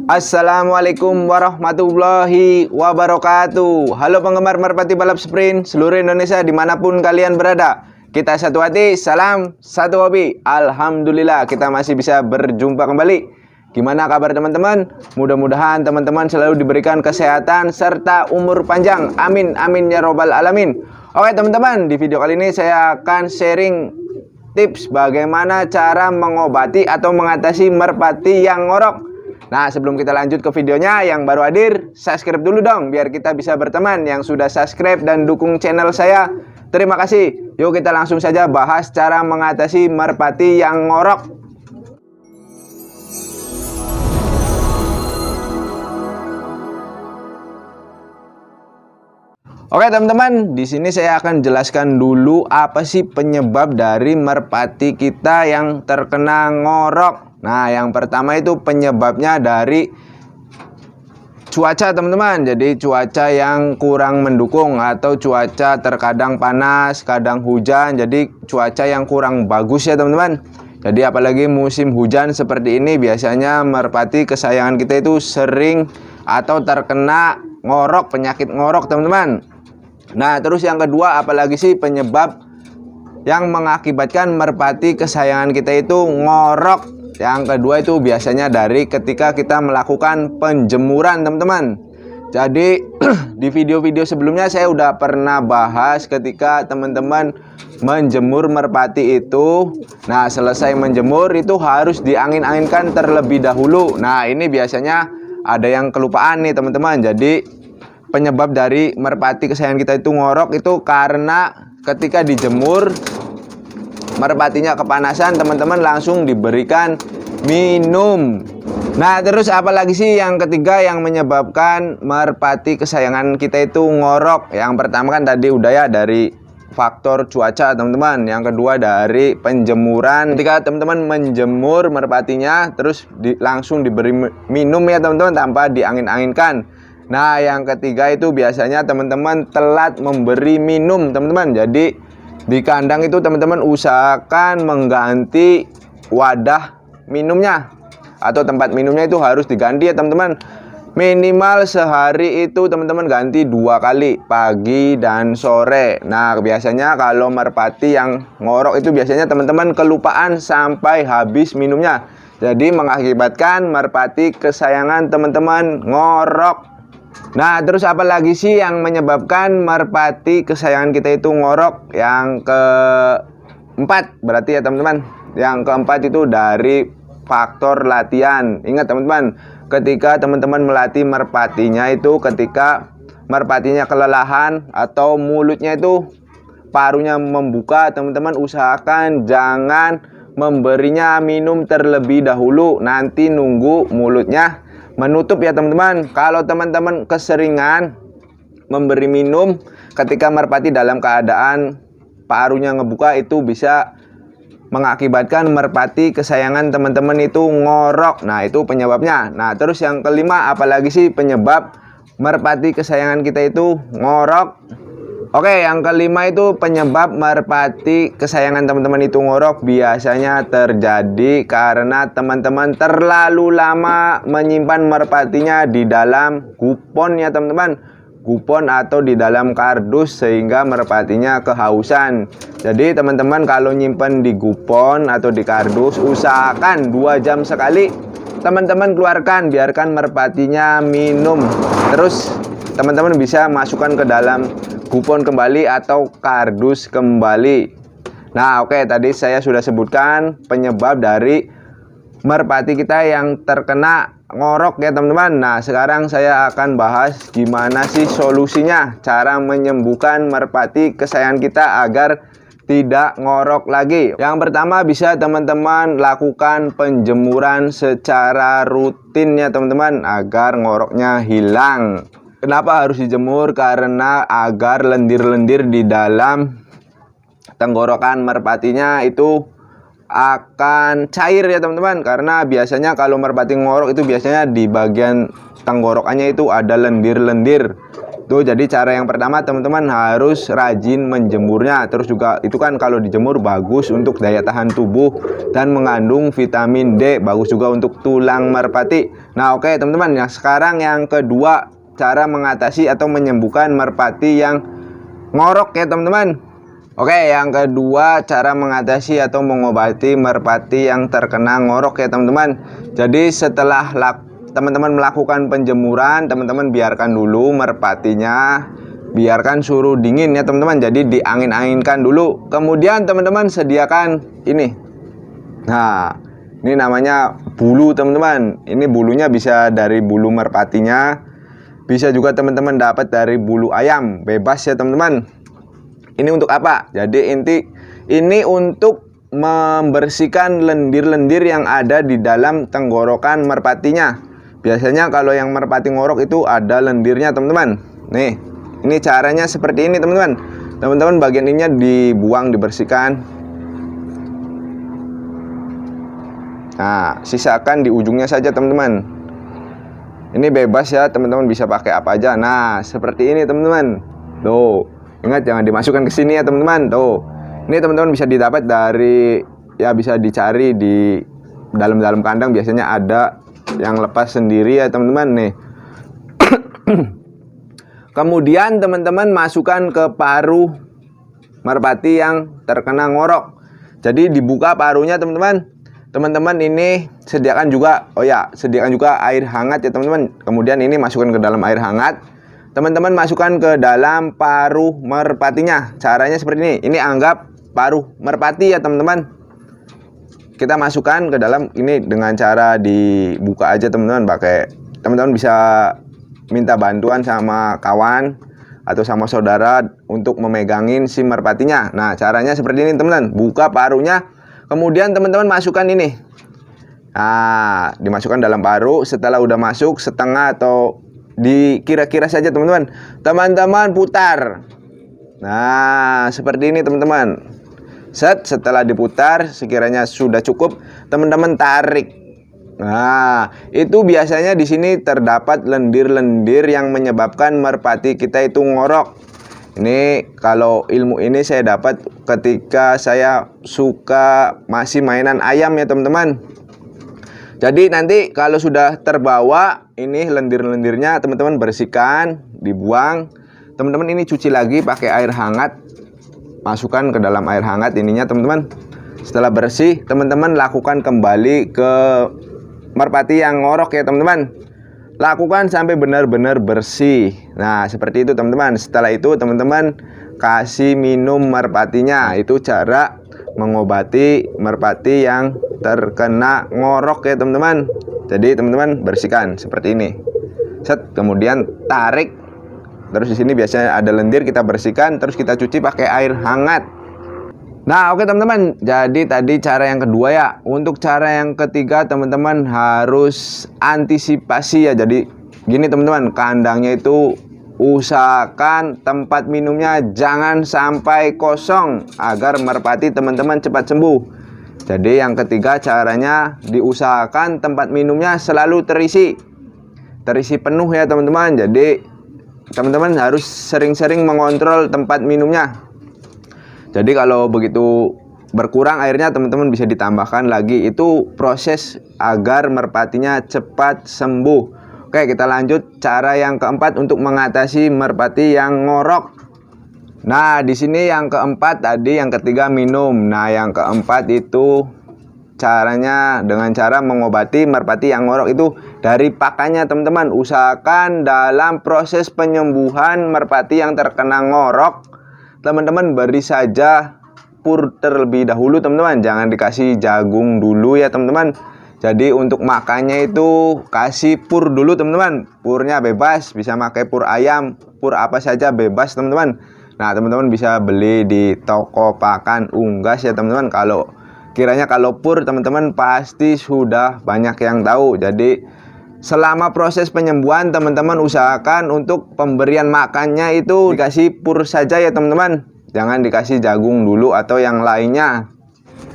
Assalamualaikum warahmatullahi wabarakatuh. Halo penggemar merpati balap sprint seluruh Indonesia dimanapun kalian berada. Kita satu hati, salam satu hobi. Alhamdulillah kita masih bisa berjumpa kembali. Gimana kabar teman-teman? Mudah-mudahan teman-teman selalu diberikan kesehatan serta umur panjang. Amin, amin ya robbal alamin. Oke teman-teman, di video kali ini saya akan sharing tips bagaimana cara mengobati atau mengatasi merpati yang ngorok. Nah, sebelum kita lanjut ke videonya, yang baru hadir, subscribe dulu dong, biar kita bisa berteman. Yang sudah subscribe dan dukung channel saya, terima kasih. Yuk kita langsung saja bahas cara mengatasi merpati yang ngorok. Oke teman-teman, di sini saya akan jelaskan dulu apa sih penyebab dari merpati kita yang terkena ngorok. Nah, yang pertama itu penyebabnya dari cuaca teman-teman. Jadi cuaca yang kurang mendukung atau cuaca terkadang panas, kadang hujan. Jadi cuaca yang kurang bagus ya teman-teman. Jadi apalagi musim hujan seperti ini biasanya merpati kesayangan kita itu sering atau terkena ngorok, penyakit ngorok teman-teman. Nah, terus yang kedua, apalagi sih penyebab yang mengakibatkan merpati kesayangan kita itu ngorok? Yang kedua itu biasanya dari ketika kita melakukan penjemuran teman-teman. Jadi di video-video sebelumnya saya udah pernah bahas ketika teman-teman menjemur merpati itu. Nah, selesai menjemur itu harus diangin-anginkan terlebih dahulu. Nah, ini biasanya ada yang kelupaan nih teman-teman. Jadi penyebab dari merpati kesayangan kita itu ngorok itu karena ketika dijemur merpatinya kepanasan, teman-teman langsung diberikan minum. Nah, terus apalagi sih yang ketiga yang menyebabkan merpati kesayangan kita itu ngorok? Yang pertama kan tadi udah ya, dari faktor cuaca teman-teman. Yang kedua dari penjemuran. Ketika teman-teman menjemur merpatinya terus langsung diberi minum ya teman-teman tanpa diangin-anginkan. Nah, yang ketiga itu biasanya teman-teman telat memberi minum teman-teman. Jadi di kandang itu teman-teman usahakan mengganti wadah minumnya atau tempat minumnya itu harus diganti ya teman-teman. Minimal sehari itu teman-teman ganti 2 kali, pagi dan sore. Nah, biasanya kalau merpati yang ngorok itu biasanya teman-teman kelupaan sampai habis minumnya. Jadi mengakibatkan merpati kesayangan teman-teman ngorok. Nah, terus apa lagi sih yang menyebabkan merpati kesayangan kita itu ngorok? Yang keempat berarti ya teman-teman. Yang keempat itu dari faktor latihan. Ingat teman-teman, ketika teman-teman melatih merpatinya itu ketika merpatinya kelelahan atau mulutnya itu parunya membuka, teman-teman usahakan jangan memberinya minum terlebih dahulu. Nanti nunggu mulutnya menutup ya teman-teman. Kalau teman-teman keseringan memberi minum ketika merpati dalam keadaan parunya ngebuka, itu bisa mengakibatkan merpati kesayangan teman-teman itu ngorok. Nah, itu penyebabnya. Nah, terus yang kelima, apalagi sih penyebab merpati kesayangan kita itu ngorok? Oke, yang kelima itu penyebab merpati kesayangan teman-teman itu ngorok biasanya terjadi karena teman-teman terlalu lama menyimpan merpatinya di dalam kupon ya teman-teman. Kupon atau di dalam kardus sehingga merpatinya kehausan. Jadi teman-teman kalau nyimpan di kupon atau di kardus, usahakan 2 jam sekali teman-teman keluarkan, biarkan merpatinya minum. Terus teman-teman bisa masukkan ke dalam kupon kembali atau kardus kembali. Nah, oke, tadi saya sudah sebutkan penyebab dari merpati kita yang terkena ngorok ya teman-teman. Nah, sekarang saya akan bahas gimana sih solusinya, cara menyembuhkan merpati kesayangan kita agar tidak ngorok lagi. Yang pertama, bisa teman-teman lakukan penjemuran secara rutin ya teman-teman agar ngoroknya hilang. Kenapa harus dijemur? Karena agar lendir-lendir di dalam tenggorokan merpatinya itu akan cair ya teman-teman. Karena biasanya kalau merpati ngorok itu biasanya di bagian tenggorokannya itu ada lendir-lendir. Tuh, jadi cara yang pertama teman-teman harus rajin menjemurnya. Terus juga itu kan kalau dijemur bagus untuk daya tahan tubuh dan mengandung vitamin D, bagus juga untuk tulang merpati. Nah, oke teman-teman, yang sekarang yang kedua, cara mengatasi atau menyembuhkan merpati yang ngorok ya teman-teman. Oke, yang kedua, cara mengatasi atau mengobati merpati yang terkena ngorok ya teman-teman. Jadi setelah teman-teman melakukan penjemuran, teman-teman biarkan dulu merpatinya, biarkan suhu dingin ya teman-teman. Jadi diangin-anginkan dulu. Kemudian teman-teman sediakan ini. Nah, ini namanya bulu teman-teman. Ini bulunya bisa dari bulu merpatinya, bisa juga teman-teman dapat dari bulu ayam, bebas ya teman-teman. Ini untuk apa? Jadi ini untuk membersihkan lendir-lendir yang ada di dalam tenggorokan merpatinya. Biasanya kalau yang merpati ngorok itu ada lendirnya teman-teman. Nih, ini caranya seperti ini teman-teman. Teman-teman bagian ininya dibuang, dibersihkan. Nah, sisakan di ujungnya saja teman-teman. Ini bebas ya teman-teman, bisa pakai apa aja. Nah, seperti ini teman-teman. Tuh, ingat jangan dimasukkan ke sini ya teman-teman. Tuh, ini teman-teman bisa didapat dari, ya bisa dicari di dalam kandang, biasanya ada yang lepas sendiri ya teman-teman nih. Kemudian teman-teman masukkan ke paruh merpati yang terkena ngorok. Jadi dibuka paruhnya teman-teman. Teman-teman ini sediakan juga, sediakan juga air hangat ya teman-teman. Kemudian ini masukkan ke dalam air hangat. Teman-teman masukkan ke dalam paruh merpatinya. Caranya seperti ini. Ini anggap paruh merpati ya teman-teman. Kita masukkan ke dalam ini dengan cara dibuka aja teman-teman. Teman-teman bisa minta bantuan sama kawan atau sama saudara untuk memegangin si merpatinya. Nah, caranya seperti ini teman-teman. Buka paruhnya, kemudian teman-teman masukkan ini. Nah, dimasukkan dalam paruh. Setelah udah masuk setengah atau dikira-kira saja teman-teman. Teman-teman putar. Nah, seperti ini teman-teman. Setelah diputar, sekiranya sudah cukup, teman-teman tarik. Nah, itu biasanya di sini terdapat lendir-lendir yang menyebabkan merpati kita itu ngorok. Ini kalau ilmu ini saya dapat ketika saya suka masih mainan ayam ya teman-teman. Jadi nanti kalau sudah terbawa ini lendir-lendirnya, teman-teman bersihkan, dibuang. Teman-teman ini cuci lagi pakai air hangat. Masukkan ke dalam air hangat ininya teman-teman. Setelah bersih, teman-teman lakukan kembali ke merpati yang ngorok ya teman-teman. Lakukan sampai benar-benar bersih. Nah, seperti itu teman-teman. Setelah itu teman-teman kasih minum merpatinya. Itu cara mengobati merpati yang terkena ngorok ya teman-teman. Jadi teman-teman bersihkan seperti ini. Kemudian tarik. Terus di sini biasanya ada lendir, kita bersihkan, terus kita cuci pakai air hangat. Nah, oke teman-teman. Jadi tadi cara yang kedua ya. Untuk cara yang ketiga teman-teman harus antisipasi ya. Jadi gini teman-teman, kandangnya itu usahakan tempat minumnya jangan sampai kosong agar merpati teman-teman cepat sembuh. Jadi yang ketiga caranya diusahakan tempat minumnya selalu terisi penuh ya teman-teman. Jadi teman-teman harus sering-sering mengontrol tempat minumnya. Jadi kalau begitu berkurang airnya, teman-teman bisa ditambahkan lagi. Itu proses agar merpatinya cepat sembuh. Oke, kita lanjut cara yang keempat untuk mengatasi merpati yang ngorok. Nah, di sini yang keempat tadi, yang ketiga minum. Nah, yang keempat itu caranya dengan cara mengobati merpati yang ngorok itu dari pakannya teman-teman. Usahakan dalam proses penyembuhan merpati yang terkena ngorok, teman-teman beri saja pur terlebih dahulu teman-teman. Jangan dikasih jagung dulu ya teman-teman. Jadi untuk makannya itu kasih pur dulu teman-teman. Purnya bebas, bisa pakai pur ayam, pur apa saja bebas teman-teman. Nah, teman-teman bisa beli di toko pakan unggas ya teman-teman. Kalau pur teman-teman pasti sudah banyak yang tahu. Jadi selama proses penyembuhan teman-teman usahakan untuk pemberian makannya itu dikasih pur saja ya teman-teman. Jangan dikasih jagung dulu atau yang lainnya.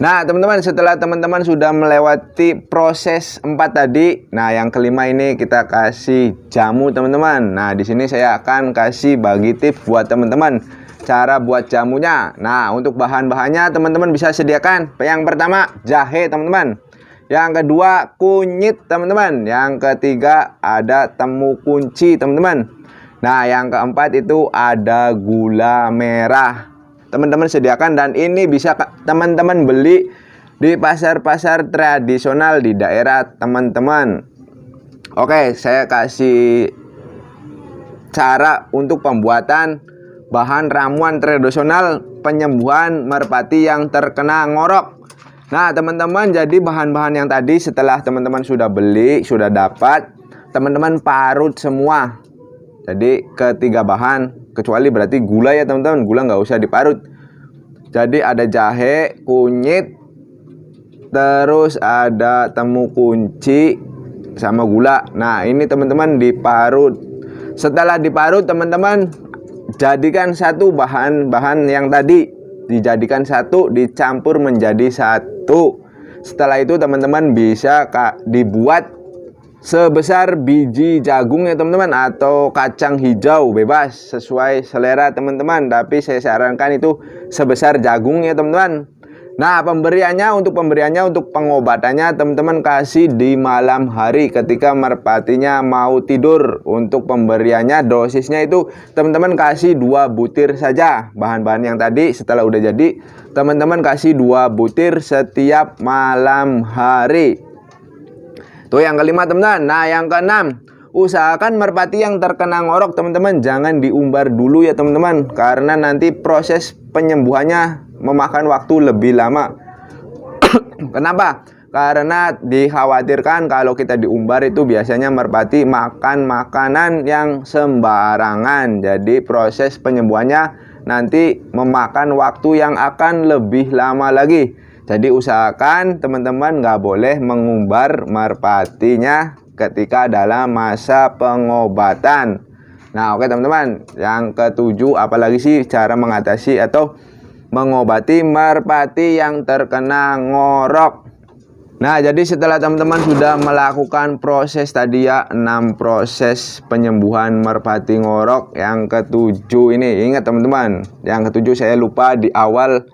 Nah, teman-teman, setelah teman-teman sudah melewati proses 4 tadi, nah yang kelima ini kita kasih jamu, teman-teman. Nah, di sini saya akan kasih bagi tips buat teman-teman cara buat jamunya. Nah, untuk bahan-bahannya teman-teman bisa sediakan. Yang pertama, jahe, teman-teman. Yang kedua, kunyit, teman-teman. Yang ketiga, ada temu kunci, teman-teman. Nah, yang keempat itu ada gula merah. Teman-teman sediakan, dan ini bisa teman-teman beli di pasar-pasar tradisional di daerah teman-teman. Oke, saya kasih cara untuk pembuatan bahan ramuan tradisional penyembuhan merpati yang terkena ngorok. Nah, teman-teman, jadi bahan-bahan yang tadi setelah teman-teman sudah beli, sudah dapat, teman-teman parut semua. Jadi ketiga bahan, kecuali berarti gula ya teman-teman, gula nggak usah diparut. Jadi ada jahe, kunyit, terus ada temu kunci sama gula. Nah, ini teman-teman diparut. Setelah diparut, teman-teman jadikan satu bahan-bahan yang tadi, dijadikan satu, dicampur menjadi satu. Setelah itu teman-teman bisa dibuat sebesar biji jagung ya teman-teman, atau kacang hijau, bebas sesuai selera teman-teman, tapi saya sarankan itu sebesar jagung ya teman-teman. Nah, untuk pengobatannya teman-teman kasih di malam hari ketika merpatinya mau tidur. Untuk pemberiannya dosisnya itu teman-teman kasih 2 butir saja. Bahan-bahan yang tadi setelah udah jadi, teman-teman kasih 2 butir setiap malam hari. Tuh yang kelima, teman-teman. Nah, yang keenam, usahakan merpati yang terkena ngorok teman-teman jangan diumbar dulu ya teman-teman, karena nanti proses penyembuhannya memakan waktu lebih lama. Kenapa? Karena dikhawatirkan kalau kita diumbar itu biasanya merpati makan makanan yang sembarangan. Jadi proses penyembuhannya nanti memakan waktu yang akan lebih lama lagi. Jadi usahakan teman-teman nggak boleh mengumbar merpatinya ketika dalam masa pengobatan. Nah, oke teman-teman, yang ketujuh, apalagi sih cara mengatasi atau mengobati merpati yang terkena ngorok. Nah, jadi setelah teman-teman sudah melakukan proses tadi ya, 6 proses penyembuhan merpati ngorok, yang ketujuh ini, ingat teman-teman, yang ketujuh saya lupa di awal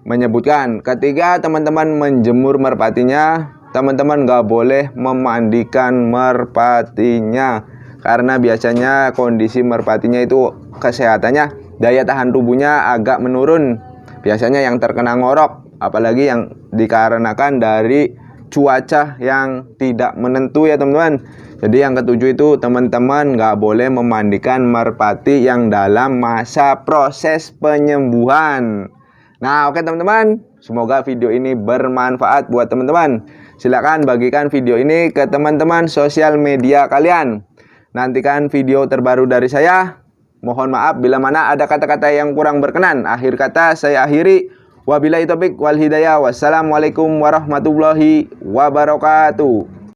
menyebutkan, ketika teman-teman menjemur merpatinya, teman-teman nggak boleh memandikan merpatinya, karena biasanya kondisi merpatinya itu kesehatannya, daya tahan tubuhnya agak menurun, biasanya yang terkena ngorok, apalagi yang dikarenakan dari cuaca yang tidak menentu ya teman-teman. Jadi yang ketujuh itu teman-teman nggak boleh memandikan merpati yang dalam masa proses penyembuhan. Nah, oke teman-teman, semoga video ini bermanfaat buat teman-teman. Silakan bagikan video ini ke teman-teman sosial media kalian. Nantikan video terbaru dari saya. Mohon maaf bila mana ada kata-kata yang kurang berkenan. Akhir kata saya akhiri. Wabillahi taufiq wal hidayah. Wassalamualaikum warahmatullahi wabarakatuh.